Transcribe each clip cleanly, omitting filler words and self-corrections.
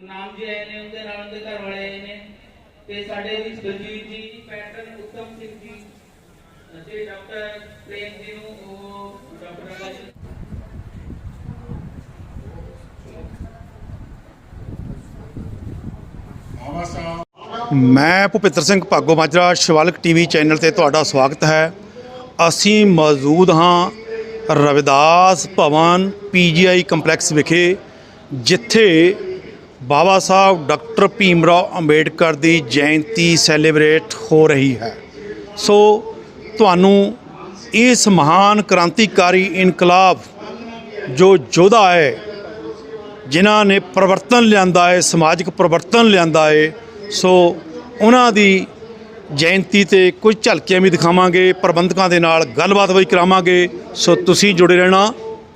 नाम जी आए ने उनके नाल उनके घर वाले आए ने ते साडे विच बलजीत जी पैटर्न उत्तम सिंह जी ते डॉक्टर प्रेम जी नु डॉक्टर आकाश मैं भुपिंदर सिंह भागो माजरा शिवालिक टीवी चैनल ते तुहाडा स्वागत है। असी मौजूद हाँ रविदास भवन PGI कंपलैक्स विखे जिथे बाबा साहब डॉक्टर भीमराव अंबेडकर की जयंती सैलीब्रेट हो रही है। सो तुहानू इस महान क्रांतिकारी इनकलाब जो योद्धा है जिन्हां ने परिवर्तन लियांदा है, समाजिक परिवर्तन लियांदा है, सो उन्हां दी जयंती ते कुछ झलकियां भी दिखावांगे, प्रबंधकों के नाल गलबात भी करावांगे। सो तुसीं जुड़े रहना।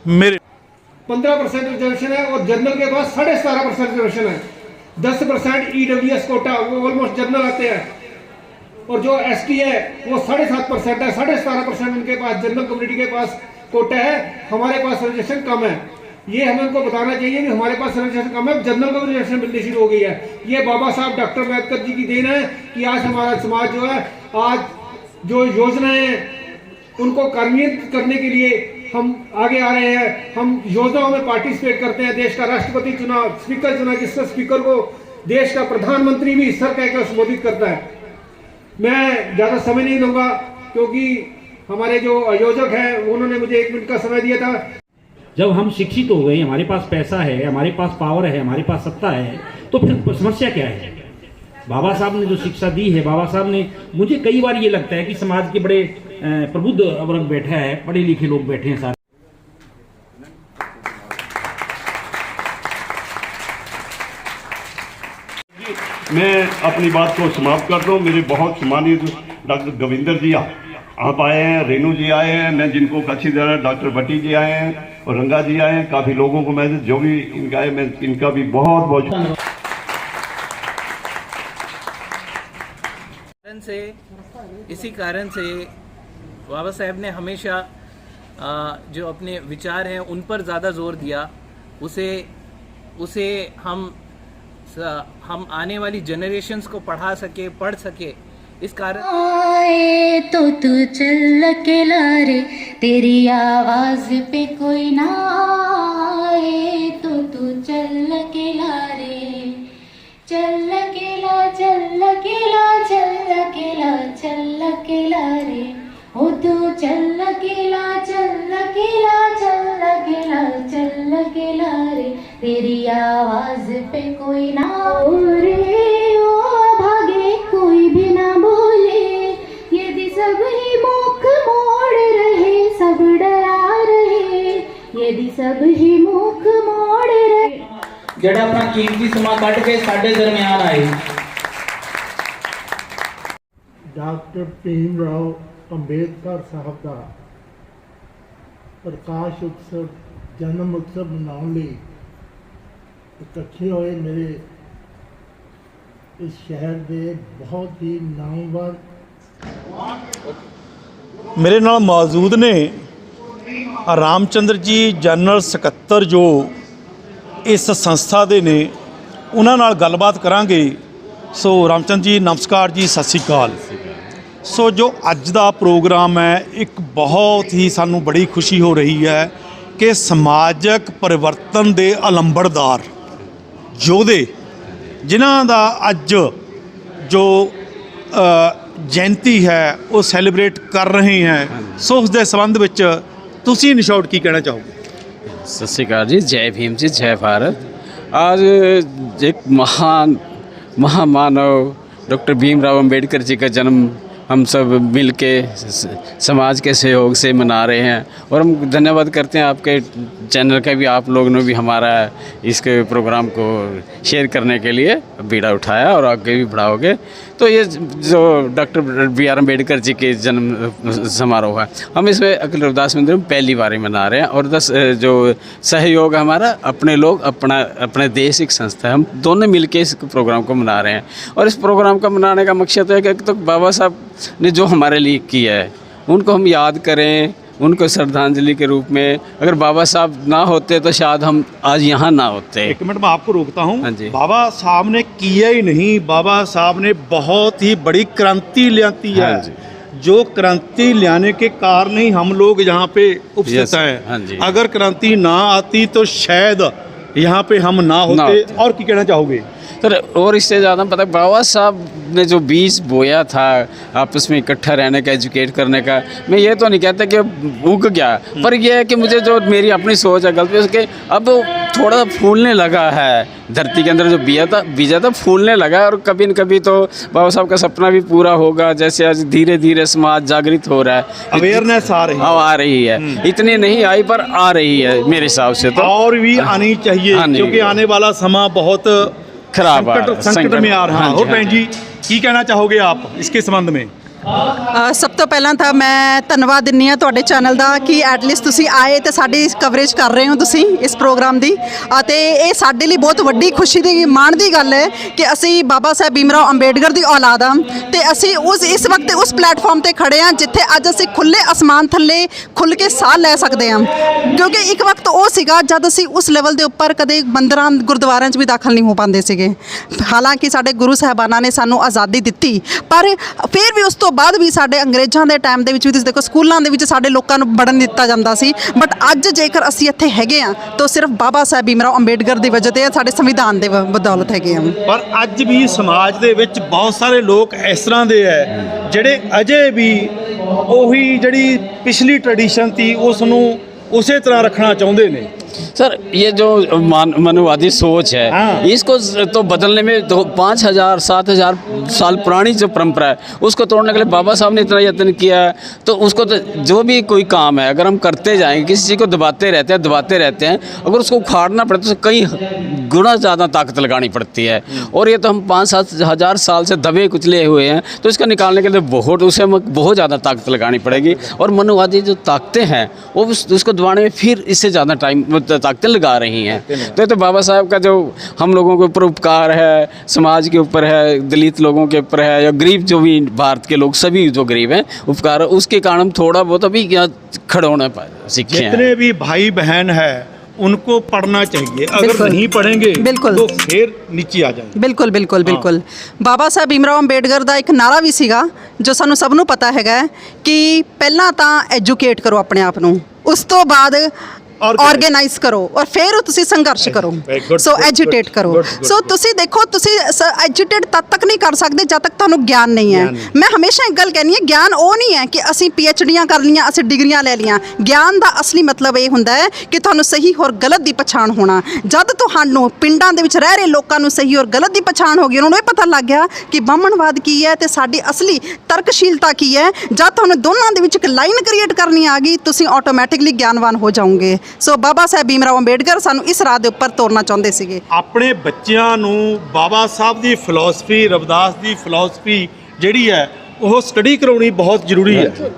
मेरे 15% रिजर्वेशन है और जनरल के पास 17.5% रिजर्वेशन है। 10% EWS कोटा, वो ऑलमोस्ट जनरल आते हैं, और जो ST है वो 7.5% है। 17.5% उनके पास जनरल कम्युनिटी के पास कोटा है, हमारे पास रिजर्वेशन कम है। ये हमें उनको बताना चाहिए कि हमारे पास रिजर्वेशन कम है, जनरल को रिजर्वेशन मिलनी शुरू हो गई है। ये बाबा साहब डॉक्टर अम्बेडकर जी की देन है कि आज हमारा समाज जो है, आज जो योजनाएं उनको कार्यान्वित करने के लिए हम आगे आ रहे हैं। हम योजनाओं में पार्टिसिपेट करते हैं। देश का राष्ट्रपति चुना, स्पीकर चुना, जिससे स्पीकर को देश का प्रधानमंत्री भी सर कहकर संबोधित करता है। मैं ज़्यादा समय नहीं लूँगा क्योंकि हमारे जो आयोजक हैं उन्होंने मुझे 1 मिनट का समय दिया था। जब हम शिक्षित हो गए, हमारे पास पैसा है, हमारे पास पावर है, हमारे पास सत्ता है, तो फिर समस्या क्या है? बाबा साहब ने जो शिक्षा दी है, बाबा साहब ने, मुझे कई बार ये लगता है कि समाज के बड़े प्रबुद्ध वर्ग बैठा है, पढ़े लिखे लोग बैठे हैं सारे। मैं अपनी बात को समाप्त करता हूँ। मेरे बहुत सम्मानित डॉक्टर गोविंदर जी आप आए हैं, रेणु जी आए हैं, मैं जिनको अच्छी तरह डॉक्टर भट्टी जी आए हैं और रंगा जी आए हैं। काफ़ी लोगों को मैं जो भी इनका है, मैं इनका भी बहुत बहुत इसी कारण से बाबा साहब ने हमेशा जो अपने विचार हैं उन पर ज़्यादा जोर दिया। उसे हम आने वाली जनरेशन्स को पढ़ सके इस कारण आए तो तू चल के ला रे, तेरी आवाज पे कोई ना आए तो तू चल के ला रे, चल के ला, चल के ला, चल के ला, चल के ला रे, ओ तू चल के ला, चल के ला, चल के ला, चल के ला रे, तेरी आवाज पे कोई ना रे, ओ भागे कोई भी ना बोले, यदि सब ही मुख मोड़ रहे, सब डरा रहे, यदि सब ही मुख मोड़ रहे। जड़ा अपना कीमती समा कट के साडे दरमियान आए। डॉक्टर भीमराव अंबेडकर साहब का प्रकाश उत्सव, जन्म उत्सव मनाने लिए इकट्ठे हुए मेरे इस शहर के बहुत ही नामवर मेरे नाल मौजूद ने रामचंद्र जी जनरल सकत्तर जो इस संस्था दे ने, उन्हां नाल गलबात करांगे। सो रामचंद्र जी नमस्कार जी, सत श्री अकाल। सो जो अज दा प्रोग्राम है, एक बहुत ही सानू बड़ी खुशी हो रही है कि समाजक परिवर्तन दे अलंबड़दार योधे जिन्हां दा अज जो जयंती है वो सैलीब्रेट कर रहे हैं। सो उस दे संबंध विच तुसीं इन शॉर्ट की कहना चाहोगे? सत श्री अकाल जी, जय भीम जी, जय भारत। आज एक महामानव डॉक्टर भीमराव अंबेडकर जी का जन्म हम सब मिल के समाज के सहयोग से मना रहे हैं, और हम धन्यवाद करते हैं आपके चैनल का भी, आप लोगों ने भी हमारा इसके प्रोग्राम को शेयर करने के लिए बीड़ा उठाया और आगे भी बढ़ाओगे। तो ये जो डॉक्टर BR अम्बेडकर जी के जन्म समारोह है, हम इसमें अखिल रविदास मंदिर में पहली बार मना रहे हैं, और 10 जो सहयोग हमारा अपने लोग, अपने देश एक संस्था है, हम दोनों मिलके इस प्रोग्राम को मना रहे हैं। और इस प्रोग्राम का मनाने का मकसद है कि तो बाबा साहब ने जो हमारे लिए किया है उनको हम याद करें, उनको श्रद्धांजलि के रूप में, अगर बाबा साहब ना होते तो शायद हम आज यहाँ ना होते। एक मिनट मैं आपको रोकता हूँ। हाँ जी। बाबा साहब ने किया ही नहीं, बाबा साहब ने बहुत ही बड़ी क्रांति लाती है। हाँ जी। जो क्रांति लाने के कारण ही हम लोग यहाँ पे उपस्थित हैं। हाँ जी। अगर क्रांति ना आती तो शायद यहाँ पे हम ना होते। और क्या कहना चाहोगे? सर और इससे ज़्यादा पता है, बाबा साहब ने जो बीज बोया था आपस में इकट्ठा रहने का, एजुकेट करने का, मैं ये तो नहीं कहता कि उग गया, पर यह है कि मुझे जो मेरी अपनी सोच है गलती उसके अब थोड़ा फूलने लगा है। धरती के अंदर जो बीजा था फूलने लगा, और कभी न कभी तो बाबा साहब का सपना भी पूरा होगा। जैसे आज धीरे धीरे समाज जागृत हो रहा है, अवेयरनेस आ रही है। इतनी नहीं आई पर आ रही है मेरे हिसाब से तो, और भी आनी चाहिए, क्योंकि आने वाला समय बहुत खराब संकट में आ रहा है। और भैन जी की कहना चाहोगे आप इसके संबंध में? ਸਭ ਤੋਂ ਪਹਿਲਾਂ ਤਾਂ ਮੈਂ ਧੰਨਵਾਦ ਦਿੰਦੀ ਹਾਂ ਤੁਹਾਡੇ ਚੈਨਲ ਦਾ ਕਿ ਐਟਲੀਸਟ ਤੁਸੀਂ ਆਏ ਤੇ ਸਾਡੀ ਕਵਰੇਜ ਕਰ ਰਹੇ ਹੋ ਤੁਸੀਂ ਇਸ ਪ੍ਰੋਗਰਾਮ ਦੀ, ਅਤੇ ਇਹ ਸਾਡੇ ਲਈ ਬਹੁਤ ਵੱਡੀ ਖੁਸ਼ੀ ਦੀ ਮਾਣ ਦੀ ਗੱਲ ਹੈ ਕਿ ਅਸੀਂ ਬਾਬਾ ਸਾਹਿਬ ਭੀਮਰਾਓ ਅੰਬੇਡਕਰ ਦੀ ਔਲਾਦ ਹਾਂ ਤੇ ਅਸੀਂ ਇਸ ਵਕਤ ਉਸ ਪਲੇਟਫਾਰਮ ਤੇ ਖੜੇ ਹਾਂ ਜਿੱਥੇ ਅੱਜ ਅਸੀਂ ਖੁੱਲੇ ਅਸਮਾਨ ਥੱਲੇ ਖੁੱਲ ਕੇ ਸਾਹ ਲੈ ਸਕਦੇ ਹਾਂ, ਕਿਉਂਕਿ ਇੱਕ ਵਕਤ ਉਹ ਸੀਗਾ ਜਦ ਅਸੀਂ ਉਸ ਲੈਵਲ ਦੇ ਉੱਪਰ ਕਦੇ ਮੰਦਰਾਂ ਗੁਰਦੁਆਰਿਆਂ 'ਚ ਵੀ ਦਾਖਲ ਨਹੀਂ ਹੋ ਪਾਉਂਦੇ ਸੀਗੇ। ਹਾਲਾਂਕਿ ਸਾਡੇ ਗੁਰੂ ਸਾਹਿਬਾਨਾਂ ਨੇ ਸਾਨੂੰ ਆਜ਼ਾਦੀ ਦਿੱਤੀ, ਪਰ ਫਿਰ ਵੀ ਉਸ ਤੋਂ ਬਾਅਦ ਵੀ ਸਾਡੇ ਅੰਗਰੇਜ਼ਾਂ ਦੇ ਟਾਈਮ ਦੇ ਵਿੱਚ ਵੀ ਤੁਸੀਂ ਦੇਖੋ ਸਕੂਲਾਂ ਦੇ ਵਿੱਚ ਸਾਡੇ ਲੋਕਾਂ ਨੂੰ ਪੜ੍ਹਨ ਨਹੀਂ ਦਿੱਤਾ ਜਾਂਦਾ ਸੀ, ਬਟ ਅੱਜ ਜੇਕਰ ਅਸੀਂ ਇੱਥੇ ਹੈਗੇ ਆ ਤਾਂ ਸਿਰਫ ਬਾਬਾ ਸਾਹਿਬ ਭੀਮਰਾਓ ਅੰਬੇਡਕਰ ਦੀ ਵਜ੍ਹਾ ਤੇ ਸਾਡੇ ਸੰਵਿਧਾਨ ਦੇ ਬਦੌਲਤ ਹੈਗੇ ਆ। ਪਰ ਅੱਜ ਵੀ ਸਮਾਜ ਦੇ ਵਿੱਚ ਬਹੁਤ ਸਾਰੇ ਲੋਕ ਇਸ ਤਰ੍ਹਾਂ ਦੇ ਹੈ ਜਿਹੜੇ ਅਜੇ ਵੀ ਉਹੀ ਜਿਹੜੀ ਪਿਛਲੀ ਟ੍ਰੈਡੀਸ਼ਨ ਸੀ ਉਸ ਨੂੰ ਉਸੇ ਤਰ੍ਹਾਂ ਰੱਖਣਾ ਚਾਹੁੰਦੇ ਨੇ। सर ये जो मनुवादी सोच है, इसको तो बदलने में तो 5000 7000 साल पुरानी जो परंपरा है उसको तोड़ने के लिए बाबा साहब ने इतना यत्न किया है। तो उसको तो जो भी कोई काम है अगर हम करते जाएंगे, किसी चीज़ को दबाते रहते हैं, अगर उसको उखाड़ना पड़े तो कई गुना ज़्यादा ताकत लगानी पड़ती है। और ये तो हम 5-7 हज़ार साल से दबे कुचले हुए हैं, तो इसका निकालने के लिए बहुत ज़्यादा ताकत लगानी पड़ेगी। और मनुवादी जो ताकतें हैं वो उसको दबाने में फिर इससे ज़्यादा टाइम ताकतें लगा रही हैं। तो बाबा साहब का जो हम लोगों के ऊपर उपकार है, समाज के ऊपर है, दलित लोगों के ऊपर है, या गरीब जो भी भारत के लोग सभी जो गरीब हैं उपकार, उसके कारण हम थोड़ा बहुत अभी यहाँ खड़े होना सीखे हैं। जितने भी भाई बहन है उनको पढ़ना चाहिए, अगर नहीं पढ़ेंगे तो फिर नीचे आ जाएंगे। ਬਿਲਕੁਲ ਬਿਲਕੁਲ ਬਿਲਕੁਲ। ਬਾਬਾ ਸਾਹਿਬ ਭੀਮਰਾਓ ਅੰਬੇਡਕਰ ਦਾ ਇੱਕ ਨਾਰਾ ਵੀ ਸੀਗਾ ਜੋ ਸਾਨੂੰ ਸਭ ਨੂੰ ਪਤਾ ਹੈਗਾ ਕਿ ਪਹਿਲਾਂ ਤਾਂ ਐਜੂਕੇਟ ਕਰੋ ਆਪਣੇ ਆਪ ਨੂੰ, ਉਸ ਤੋਂ ਬਾਅਦ ऑर्गेनाइज करो और फिर तुसी संघर्ष करो, सो एजुटेट करो। सो तुसी देखो तुसी एजुटेट तद तक नहीं कर सकते जब तक तुहानू ज्ञान नहीं है। मैं हमेशा एक गल कहनी है, ज्ञान वो नहीं है कि असी PhDयां कर लियां, असी डिग्रियां ले लियां। ज्ञान का असली मतलब ये हुंदा है कि तुहानू सही और गलत की पछाण होना। जद तुहानू पिंडां दे विच रह रहे लोकां नू सही और गलत की पछाण हो गई, उन्होंने पता लग गया कि ब्राह्मणवाद की है ते साडी असली तर्कशीलता की है, जब तुहानू दोनों दे विच एक लाइन क्रिएट करनी आ गई तुसी ऑटोमैटिकली ज्ञानवान हो जाओगे। सो बाबा साहब भीमराਓ ਅੰਬੇਡਕਰ ਸਾਨੂੰ ਇਸ ਰਾਹ ਦੇ ਉੱਪਰ ਤੋਰਨਾ ਚਾਹੁੰਦੇ ਸੀਗੇ। ਆਪਣੇ ਬੱਚਿਆਂ ਨੂੰ ਬਾਬਾ ਸਾਹਿਬ ਦੀ ਫਿਲਾਸਫੀ, ਰਵਿਦਾਸ ਦੀ ਫਿਲਾਸਫੀ ਜਿਹੜੀ ਹੈ ਉਹ ਸਟੱਡੀ ਕਰਾਉਣੀ ਬਹੁਤ ਜ਼ਰੂਰੀ ਹੈ।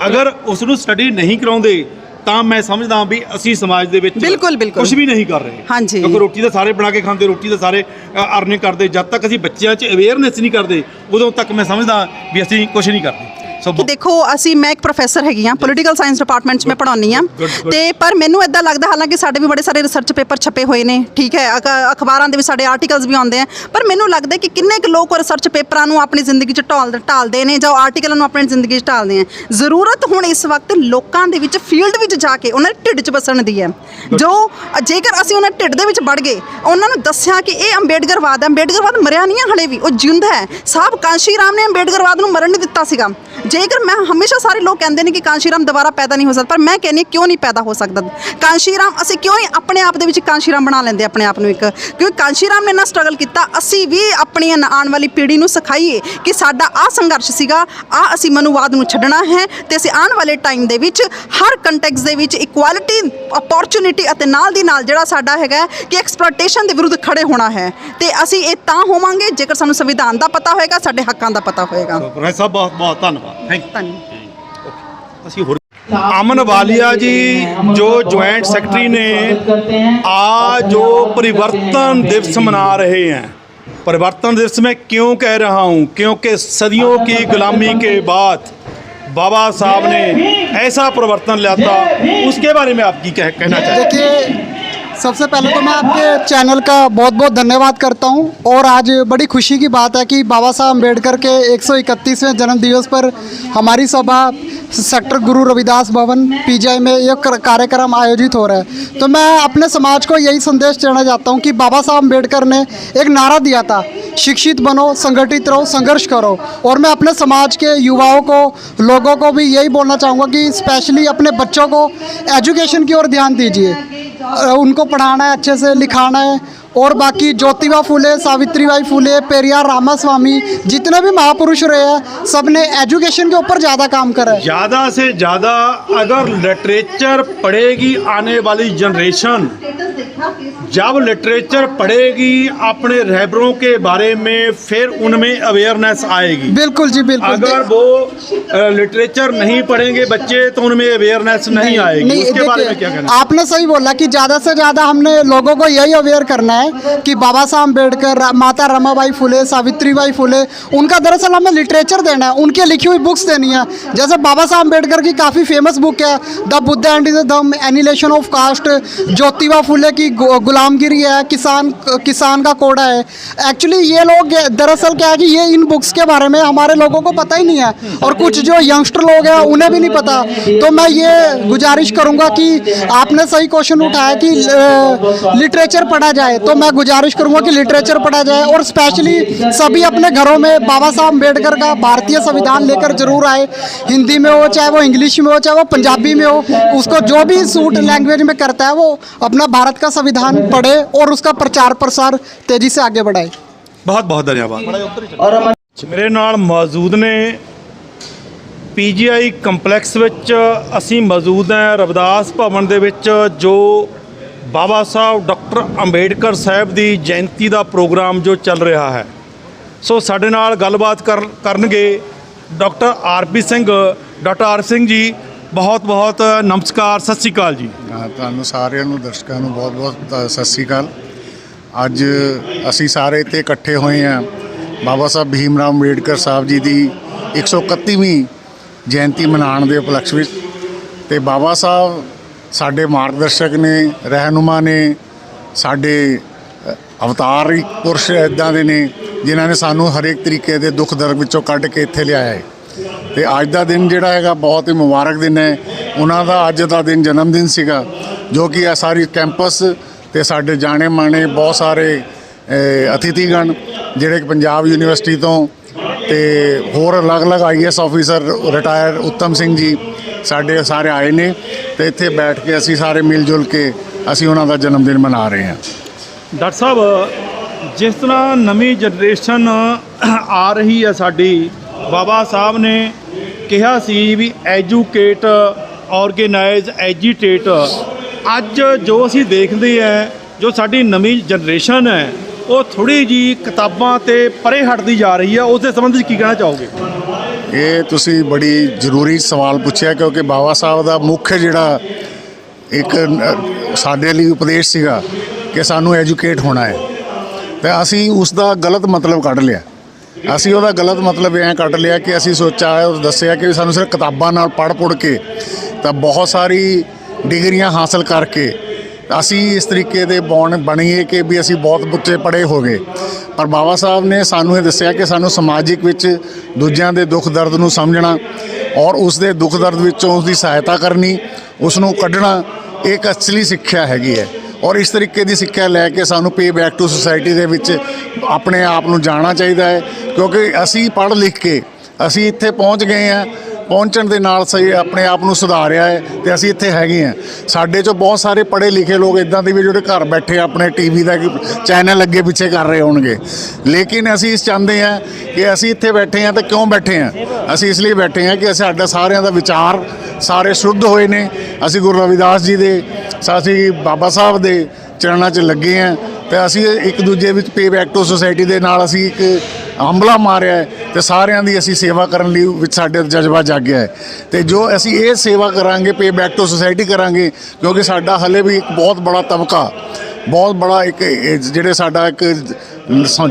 ਅਗਰ ਉਸ ਨੂੰ ਸਟੱਡੀ ਨਹੀਂ ਕਰਾਉਂਦੇ ਤਾਂ ਮੈਂ ਸਮਝਦਾ ਵੀ ਅਸੀਂ ਸਮਾਜ ਦੇ ਵਿੱਚ ਬਿਲਕੁਲ ਕੁਝ ਵੀ ਨਹੀਂ ਕਰ ਰਹੇ। ਹਾਂਜੀ, ਕਿਉਂਕਿ ਰੋਟੀ ਤਾਂ ਸਾਰੇ ਬਣਾ ਕੇ ਖਾਂਦੇ, ਰੋਟੀ ਤਾਂ ਸਾਰੇ ਅਰਨਿੰਗ ਕਰਦੇ। ਜਦ ਤੱਕ ਅਸੀਂ ਬੱਚਿਆਂ 'ਚ ਅਵੇਅਰਨੈਸ ਨਹੀਂ ਕਰਦੇ ਉਦੋਂ ਤੱਕ ਮੈਂ ਸਮਝਦਾ ਵੀ ਅਸੀਂ ਕੁਝ ਨਹੀਂ ਕਰਦੇ। ਕਿ ਦੇਖੋ ਅਸੀਂ ਮੈਂ ਇੱਕ ਪ੍ਰੋਫੈਸਰ ਹੈਗੀ ਆ, ਪੋਲੀਟੀਕਲ ਸਾਇੰਸ ਡਿਪਾਰਟਮੈਂਟ 'ਚ ਮੈਂ ਪੜ੍ਹਾਉਂਦੀ ਆ, ਤੇ ਪਰ ਮੈਨੂੰ ਇਦਾਂ ਲੱਗਦਾ ਹਾਲਾਂਕਿ ਸਾਡੇ ਵੀ ਬੜੇ ਸਾਰੇ ਰਿਸਰਚ ਪੇਪਰ ਛਪੇ ਹੋਏ ਨੇ, ਠੀਕ ਹੈ, ਅਖਬਾਰਾਂ ਦੇ ਵਿੱਚ ਸਾਡੇ ਆਰਟੀਕਲਸ ਵੀ ਆਉਂਦੇ ਆ, ਪਰ ਮੈਨੂੰ ਲੱਗਦਾ ਕਿ ਕਿੰਨੇ ਕੁ ਲੋਕ ਰਿਸਰਚ ਪੇਪਰਾਂ ਨੂੰ ਆਪਣੀ ਜ਼ਿੰਦਗੀ 'ਚ ਢਾਲਦੇ ਨੇ ਜਾਂ ਆਰਟੀਕਲਾਂ ਨੂੰ ਆਪਣੀ ਜ਼ਿੰਦਗੀ 'ਚ ਢਾਲਦੇ ਆ। ਜ਼ਰੂਰਤ ਹੁਣ ਇਸ ਵਕਤ ਲੋਕਾਂ ਦੇ ਵਿੱਚ ਫੀਲਡ ਵਿੱਚ ਜਾ ਕੇ ਉਹਨਾਂ ਦੇ ਢਿੱਡ 'ਚ ਵਸਣ ਦੀ ਹੈ। ਜੋ ਜੇਕਰ ਅਸੀਂ ਉਹਨਾਂ ਢਿੱਡ ਦੇ ਵਿੱਚ ਵੜ ਗਏ, ਉਹਨਾਂ ਨੂੰ ਦੱਸਿਆ ਕਿ ਇਹ ਅੰਬੇਡਕਰਵਾਦ ਹੈ, ਅੰਬੇਡਕਰਵਾਦ ਮਰਿਆ ਨਹੀਂ ਹੈ, ਹਲੇ ਵੀ ਉਹ ਜਿਉਂਦਾ ਹੈ। ਸਾਹਿਬ ਕਾਂਸ਼ੀ ਰਾਮ ਨੇ ਅੰਬੇਡਕਰਵਾਦ ਨੂੰ ਮਰਨ ਨਹੀਂ ਦਿੱਤਾ ਸੀਗਾ। ਜੇਕਰ ਮੈਂ ਹਮੇਸ਼ਾ ਸਾਰੇ ਲੋਕ ਕਹਿੰਦੇ ਨੇ ਕਿ ਕਾਂਸ਼ੀ ਰਾਮ ਦੁਬਾਰਾ ਪੈਦਾ ਨਹੀਂ ਹੋ ਸਕਦਾ, ਪਰ ਮੈਂ ਕਹਿੰਦੀ ਕਿਉਂ ਨਹੀਂ ਪੈਦਾ ਹੋ ਸਕਦਾ ਕਾਂਸ਼ੀ ਰਾਮ। ਅਸੀਂ ਕਿਉਂ ਹੀ ਆਪਣੇ ਆਪ ਦੇ ਵਿੱਚ ਕਾਂਸ਼ੀ ਰਾਮ ਬਣਾ ਲੈਂਦੇ ਆਪਣੇ ਆਪ ਨੂੰ ਇੱਕ, ਕਿਉਂਕਿ ਕਾਂਸ਼ੀ ਰਾਮ ਨੇ ਇੰਨਾ ਸਟਰਗਲ ਕੀਤਾ। ਅਸੀਂ ਵੀ ਆਪਣੀ ਆਉਣ ਵਾਲੀ ਪੀੜ੍ਹੀ ਨੂੰ ਸਿਖਾਈਏ ਕਿ ਸਾਡਾ ਆਹ ਸੰਘਰਸ਼ ਸੀਗਾ, ਆਹ ਅਸੀਂ ਮਨੂਵਾਦ ਨੂੰ ਛੱਡਣਾ ਹੈ, ਤੇ ਅਸੀਂ ਆਉਣ ਵਾਲੇ ਟਾਈਮ ਦੇ ਵਿੱਚ ਹਰ ਕੰਟੈਕਸ ਦੇ ਵਿੱਚ ਇਕੁਐਲਿਟੀ, ਅਪੋਰਚੁਨਿਟੀ ਅਤੇ ਨਾਲ ਦੀ ਨਾਲ ਜਿਹੜਾ ਸਾਡਾ ਹੈਗਾ ਕਿ ਐਕਸਪਲੋਇਟੇਸ਼ਨ ਦੇ ਵਿਰੁੱਧ ਖੜੇ ਹੋਣਾ ਹੈ। ਤੇ ਅਸੀਂ ਇਹ ਤਾਂ ਹੋਵਾਂਗੇ ਜੇਕਰ ਸਾਨੂੰ ਸੰਵਿਧਾਨ ਦਾ ਪਤਾ ਹੋਏਗਾ, ਸਾਡੇ ਹੱਕਾਂ ਦਾ ਪਤਾ ਹੋਏਗਾ। ਪ੍ਰੋਫੈਸਰ ਸਾਹਿਬ ਬਹੁਤ ਬਹੁਤ ਧੰਨਵਾਦ। Thank you. ਅਸੀਂ ਹੋਰ अमन वालिया जी जो ज्वाइंट सेक्रेटरी ने आज जो परिवर्तन दिवस मना रहे हैं, परिवर्तन दिवस में क्यों कह रहा हूँ, क्योंकि सदियों की गुलामी के बाद बाबा साहब ने ऐसा परिवर्तन लाता, उसके बारे में आप कहना चाहते हैं? देखिए, सबसे पहले तो मैं आपके चैनल का बहुत बहुत धन्यवाद करता हूं, और आज बड़ी खुशी की बात है कि बाबा साहब अम्बेडकर के 131वें जन्मदिवस पर हमारी सभा सेक्टर गुरु रविदास भवन पीजीआई में यह कार्यक्रम आयोजित हो रहा है। तो मैं अपने समाज को यही संदेश देना चाहता हूं कि बाबा साहब अम्बेडकर ने एक नारा दिया था, शिक्षित बनो, संगठित रहो, संघर्ष करो। और मैं अपने समाज के युवाओं को, लोगों को भी यही बोलना चाहूँगा कि स्पेशली अपने बच्चों को एजुकेशन की ओर ध्यान दीजिए, उनको पढ़ाना है, अच्छे से लिखाना है। और बाकी ज्योतिबा फुले, सावित्रीबाई फुले, पेरियार रामास्वामी, जितने भी महापुरुष रहे हैं, सब ने एजुकेशन के ऊपर ज़्यादा काम करा है। ज़्यादा से ज़्यादा अगर लिटरेचर पढ़ेगी आने वाली जनरेशन, जब लिटरेचर पढ़ेगी अपने रहबरों के बारे में, फिर उनमें अवेयरनेस आएगी। बिल्कुल जी, बिल्कुल। अगर वो लिटरेचर नहीं पढ़ेंगे बच्चे तो उनमें अवेयरनेस नहीं आएगी। उसके बारे में क्या कहना? आपने सही बोला कि ज़्यादा से ज़्यादा हमने लोगों को यही अवेयर करना है कि बाबा साहब अम्बेडकर, माता रमाबाई फुले, सावित्रीबाई फुले, उनका दरअसल हमें लिटरेचर देना है, उनकी लिखी हुई बुक्स देनी है। जैसे बाबा साहब अम्बेडकर की काफ़ी फेमस बुक है the Buddha and the Dhamma, annihilation of caste, Jyotiba Phule की गुलामगिरी है, किसान का कोड़ा है। एक्चुअली ये लोग दरअसल क्या है कि ये इन बुक्स के बारे में हमारे लोगों को पता ही नहीं है, और कुछ जो यंगस्टर लोग हैं उन्हें भी नहीं पता। तो मैं ये गुजारिश करूंगा कि आपने सही क्वेश्चन उठाया कि लिटरेचर पढ़ा जाए, तो मैं गुजारिश करूंगा कि लिटरेचर पढ़ा जाए, और स्पेशली सभी अपने घरों में बाबा साहब अम्बेडकर का भारतीय संविधान लेकर जरूर आए। हिंदी में हो, चाहे वो इंग्लिश में हो, चाहे वो पंजाबी में हो, उसको जो भी सूट लैंग्वेज में करता है वो अपना भारत का संविधान पढ़े और उसका प्रचार प्रसार तेजी से आगे बढ़ाए। बहुत बहुत धन्यवाद। मेरे नाल मौजूद ने पीजीआई ਕੰਪਲੈਕਸ ਵਿੱਚ ਅਸੀਂ ਮੌਜੂਦ ਹਾਂ ਰਵਿਦਾਸ ਭਵਨ ਦੇ ਵਿੱਚ, ਜੋ ਬਾਬਾ ਸਾਹਿਬ ਡਾਕਟਰ ਅੰਬੇਡਕਰ ਸਾਹਿਬ ਦੀ ਜਯੰਤੀ ਦਾ ਪ੍ਰੋਗਰਾਮ ਜੋ ਚੱਲ ਰਿਹਾ ਹੈ। ਸੋ ਸਾਡੇ ਨਾਲ ਗੱਲਬਾਤ ਕਰਨਗੇ doctor RP Singh. Doctor R Singh ji, ਬਹੁਤ ਬਹੁਤ ਨਮਸਕਾਰ, ਸਤਿ ਸ਼੍ਰੀ ਅਕਾਲ ਜੀ। ਤੁਹਾਨੂੰ ਸਾਰਿਆਂ ਨੂੰ, ਦਰਸ਼ਕਾਂ ਨੂੰ ਬਹੁਤ ਬਹੁਤ ਸਤਿ ਸ਼੍ਰੀ ਅਕਾਲ। ਅੱਜ ਅਸੀਂ ਸਾਰੇ ਇੱਥੇ ਇਕੱਠੇ ਹੋਏ ਹਾਂ ਬਾਬਾ ਸਾਹਿਬ ਭੀਮ ਰਾਓ ਅੰਬੇਡਕਰ ਸਾਹਿਬ ਜੀ ਦੀ 131ਵੀਂ ਜਯੰਤੀ ਮਨਾਉਣ ਦੇ ਉਪਲਕਸ਼ ਵਿੱਚ। ਤੇ ਬਾਬਾ ਸਾਹਿਬ ਸਾਡੇ ਮਾਰਗਦਰਸ਼ਕ ਨੇ, ਰਹਿਨੁਮਾ ਨੇ, ਸਾਡੇ ਅਵਤਾਰੀ ਪੁਰਸ਼ ਇੱਦਾਂ ਦੇ ਨੇ ਜਿਨ੍ਹਾਂ ਨੇ ਸਾਨੂੰ ਹਰੇਕ ਤਰੀਕੇ ਦੇ ਦੁੱਖ ਦਰਦ ਵਿੱਚੋਂ ਕੱਢ ਕੇ ਇੱਥੇ ਲਿਆਇਆ ਹੈ। ਤੇ ਅੱਜ ਦਾ ਦਿਨ ਜਿਹੜਾ ਹੈਗਾ ਬਹੁਤ ਹੀ ਮੁਬਾਰਕ ਦਿਨ ਹੈ। ਉਹਨਾਂ ਦਾ ਅੱਜ ਦਾ ਦਿਨ ਜਨਮ ਦਿਨ ਸੀਗਾ, ਜੋ ਕਿ ਇਹ ਸਾਰੀ ਕੈਂਪਸ ਤੇ ਸਾਡੇ ਜਾਣੇ ਮਾਣੇ ਬਹੁਤ ਸਾਰੇ ਅਤਿਥੀਗਣ ਜਿਹੜੇ ਪੰਜਾਬ ਯੂਨੀਵਰਸਿਟੀ ਤੋਂ ਤੇ ਹੋਰ ਅਲੱਗ-ਅਲੱਗ IAS officer retire Uttam Singh ji ਸਾਡੇ ਸਾਰੇ ਆਏ ਨੇ, ਤੇ ਇੱਥੇ ਬੈਠ ਕੇ ਅਸੀਂ ਸਾਰੇ ਮਿਲ ਜੁਲ ਕੇ ਅਸੀਂ ਉਹਨਾਂ ਦਾ ਜਨਮ ਦਿਨ ਮਨਾ ਰਹੇ ਹਾਂ। ਡਾਕਟਰ ਸਾਹਿਬ, ਜਿਸ ਤਰ੍ਹਾਂ ਨਵੀਂ ਜਨਰੇਸ਼ਨ ਆ ਰਹੀ ਹੈ ਸਾਡੀ, ਬਾਬਾ ਸਾਹਿਬ ਨੇ ਕਿਹਾ ਸੀ ਵੀ ਐਜੂਕੇਟ, ਆਰਗੇਨਾਈਜ਼, ਐਜੀਟੇਟ। ਅੱਜ ਜੋ ਅਸੀਂ ਦੇਖਦੇ ਹਾਂ, ਜੋ ਸਾਡੀ ਨਵੀਂ ਜਨਰੇਸ਼ਨ ਹੈ ਉਹ ਥੋੜੀ ਜੀ ਕਿਤਾਬਾਂ ਤੇ ਪਰੇ ਹਟਦੀ ਜਾ ਰਹੀ ਹੈ, ਉਸ ਦੇ ਸੰਬੰਧ ਵਿੱਚ ਕੀ ਕਹਿਣਾ ਚਾਹੋਗੇ? ਇਹ ਤੁਸੀਂ ਬੜੀ ਜ਼ਰੂਰੀ ਸਵਾਲ ਪੁੱਛਿਆ, ਕਿਉਂਕਿ ਬਾਬਾ ਸਾਹਿਬ ਦਾ ਮੁੱਖ ਜਿਹੜਾ ਇੱਕ ਸਾਡੇ ਲਈ ਉਪਦੇਸ਼ ਸੀਗਾ ਕਿ ਸਾਨੂੰ ਐਜੂਕੇਟ ਹੋਣਾ ਹੈ, ਤੇ ਅਸੀਂ ਉਸ ਦਾ ਗਲਤ ਮਤਲਬ ਕੱਢ ਲਿਆ। ਅਸੀਂ ਉਹਦਾ ਗਲਤ ਮਤਲਬ ਐਂ ਕੱਢ ਲਿਆ ਕਿ ਅਸੀਂ ਦੱਸਿਆ ਕਿ ਸਾਨੂੰ ਸਿਰਫ ਕਿਤਾਬਾਂ ਨਾਲ ਪੜ੍ਹ ਕੇ ਤਾਂ ਬਹੁਤ ਸਾਰੀ ਡਿਗਰੀਆਂ ਹਾਸਲ ਕਰਕੇ ਅਸੀਂ ਇਸ ਤਰੀਕੇ ਦੇ ਬਣੀਏ ਕਿ ਵੀ ਅਸੀਂ ਬਹੁਤ ਉੱਚੇ ਪੜ੍ਹੇ ਹੋ ਗਏ। ਪਰ ਬਾਬਾ ਸਾਹਿਬ ਨੇ ਸਾਨੂੰ ਇਹ ਦੱਸਿਆ ਕਿ ਸਾਨੂੰ ਸਮਾਜਿਕ ਵਿੱਚ ਦੂਜਿਆਂ ਦੇ ਦੁੱਖ ਦਰਦ ਨੂੰ ਸਮਝਣਾ ਔਰ ਉਸ ਦੇ ਦੁੱਖ ਦਰਦ ਵਿੱਚੋਂ ਉਸ ਦੀ ਸਹਾਇਤਾ ਕਰਨੀ, ਉਸ ਨੂੰ ਕੱਢਣਾ ਇੱਕ ਅਸਲੀ ਸਿੱਖਿਆ ਹੈਗੀ ਹੈ। ਔਰ ਇਸ ਤਰੀਕੇ ਦੀ ਸਿੱਖਿਆ ਲੈ ਕੇ ਸਾਨੂੰ ਪੇ ਬੈਕ ਟੂ ਸੁਸਾਇਟੀ ਦੇ ਵਿੱਚ ਆਪਣੇ ਆਪ ਨੂੰ ਜਾਣਾ ਚਾਹੀਦਾ ਹੈ, ਕਿਉਂਕਿ ਅਸੀਂ ਪੜ੍ਹ ਲਿਖ ਕੇ ਅਸੀਂ ਇੱਥੇ ਪਹੁੰਚ ਗਏ ਹਾਂ। ਪਹੁੰਚਣ ਦੇ ਨਾਲ ਸਹੀ ਆਪਣੇ ਆਪ ਨੂੰ ਸੁਧਾਰਿਆ ਹੈ ਤੇ ਅਸੀਂ ਇੱਥੇ ਹੈਗੇ ਹਾਂ। ਸਾਡੇ 'ਚੋਂ ਬਹੁਤ ਸਾਰੇ ਪੜ੍ਹੇ ਲਿਖੇ ਲੋਕ ਇੱਦਾਂ ਦੇ ਵੀ ਜਿਹੜੇ ਘਰ ਬੈਠੇ ਆਪਣੇ TV ਦਾ ਚੈਨਲ ਅੱਗੇ ਪਿੱਛੇ ਕਰ ਰਹੇ ਹੋਣਗੇ, ਲੇਕਿਨ ਅਸੀਂ ਚਾਹੁੰਦੇ ਹਾਂ ਕਿ ਅਸੀਂ ਇੱਥੇ ਬੈਠੇ ਹਾਂ ਤਾਂ ਕਿਉਂ ਬੈਠੇ ਹਾਂ? ਅਸੀਂ ਇਸ ਲਈ ਬੈਠੇ ਹਾਂ ਕਿ ਸਾਡਾ ਸਾਰਿਆਂ ਦਾ ਵਿਚਾਰ ਸਾਰੇ ਸ਼ੁੱਧ ਹੋਏ ਨੇ। ਅਸੀਂ ਗੁਰੂ ਰਵਿਦਾਸ ਜੀ ਦੇ, ਅਸੀਂ ਬਾਬਾ ਸਾਹਿਬ ਦੇ ਚਰਨਾਂ 'ਚ ਲੱਗੇ ਹਾਂ, ਤੇ ਅਸੀਂ ਇੱਕ ਦੂਜੇ ਵਿੱਚ ਪੇ ਬੈਕ ਟੂ ਸੁਸਾਇਟੀ ਦੇ ਨਾਲ ਅਸੀਂ ਇੱਕ ਹੰਬਲਾ ਮਾਰਿਆ ਹੈ ਤੇ ਸਾਰਿਆਂ ਦੀ ਅਸੀਂ ਸੇਵਾ ਕਰਨ ਲਈ ਵਿੱਚ ਸਾਡੇ ਜਜ਼ਬਾ ਜਾਗਿਆ ਹੈ। ਤੇ ਜੋ ਅਸੀਂ ਇਹ ਸੇਵਾ ਕਰਾਂਗੇ, ਪੇ ਬੈਕ ਟੂ ਸੁਸਾਇਟੀ ਕਰਾਂਗੇ, ਕਿਉਂਕਿ ਸਾਡਾ ਹਲੇ ਵੀ ਇੱਕ ਬਹੁਤ ਬੜਾ ਤਬਕਾ ਬਹੁਤ ਬੜਾ ਇੱਕ ਜਿਹੜੇ ਸਾਡਾ ਇੱਕ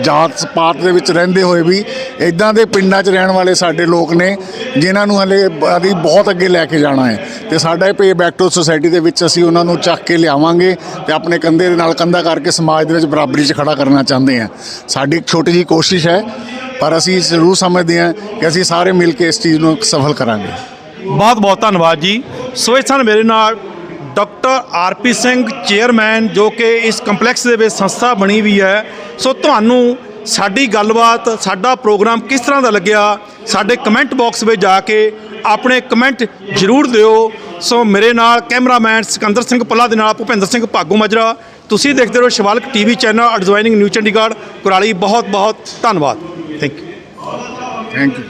ਜਾਤ ਪਾਤ ਦੇ ਵਿੱਚ ਰਹਿੰਦੇ ਹੋਏ ਵੀ ਇਦਾਂ ਦੇ ਪਿੰਡਾਂ 'ਚ ਰਹਿਣ ਵਾਲੇ ਸਾਡੇ ਲੋਕ ਨੇ ਜਿਨ੍ਹਾਂ ਨੂੰ ਹਲੇ ਅਸੀਂ ਬਹੁਤ ਅੱਗੇ ਲੈ ਕੇ ਜਾਣਾ ਹੈ। ਤੇ ਸਾਡਾ ਇਹ ਪੇ ਬੈਕ ਟੂ ਸੁਸਾਇਟੀ ਦੇ ਵਿੱਚ ਅਸੀਂ ਉਹਨਾਂ ਨੂੰ ਚੱਕ ਕੇ ਲਿਆਵਾਂਗੇ ਤੇ ਆਪਣੇ ਕੰਧੇ ਦੇ ਨਾਲ ਕੰਧਾ ਕਰਕੇ ਸਮਾਜ ਦੇ ਵਿੱਚ ਬਰਾਬਰੀ 'ਚ ਖੜਾ ਕਰਨਾ ਚਾਹੁੰਦੇ ਹਾਂ। ਸਾਡੀ ਇੱਕ ਛੋਟੀ ਜਿਹੀ ਕੋਸ਼ਿਸ਼ ਹੈ, ਪਰ ਅਸੀਂ ਜ਼ਰੂਰ ਸਮਝਦੇ ਹਾਂ ਕਿ ਅਸੀਂ ਸਾਰੇ ਮਿਲ ਕੇ ਇਸ ਚੀਜ਼ ਨੂੰ ਸਫਲ ਕਰਾਂਗੇ। ਬਹੁਤ ਬਹੁਤ ਧੰਨਵਾਦ ਜੀ। ਸੋ ਇਸ ਸਨ ਮੇਰੇ ਨਾਲ ਡਾਕਟਰ ਆਰਪੀ ਸਿੰਘ ਚੇਅਰਮੈਨ, ਜੋ ਕਿ ਇਸ ਕੰਪਲੈਕਸ ਦੇ ਵਿੱਚ ਸੰਸਥਾ ਬਣੀ ਹੋਈ ਹੈ। ਸੋ ਤੁਹਾਨੂੰ ਸਾਡੀ ਗੱਲਬਾਤ, ਸਾਡਾ ਪ੍ਰੋਗਰਾਮ ਕਿਸ ਤਰ੍ਹਾਂ ਦਾ ਲੱਗਿਆ, ਸਾਡੇ ਕਮੈਂਟ ਬਾਕਸ ਵਿੱਚ ਜਾ ਕੇ ਆਪਣੇ ਕਮੈਂਟ ਜ਼ਰੂਰ ਦਿਓ। ਸੋ ਮੇਰੇ ਨਾਲ ਕੈਮਰਾਮੈਨ ਸਿਕੰਦਰ ਸਿੰਘ ਪੱਲਾ ਦੇ ਨਾਲ ਭੁਪਿੰਦਰ ਸਿੰਘ ਭਾਗੂ ਮਾਜਰਾ। ਤੁਸੀਂ ਦੇਖਦੇ ਰਹੋ Shivalik TV channel, adjoining new Chandigarh, Kurali. ਬਹੁਤ ਬਹੁਤ ਧੰਨਵਾਦ। Thank you.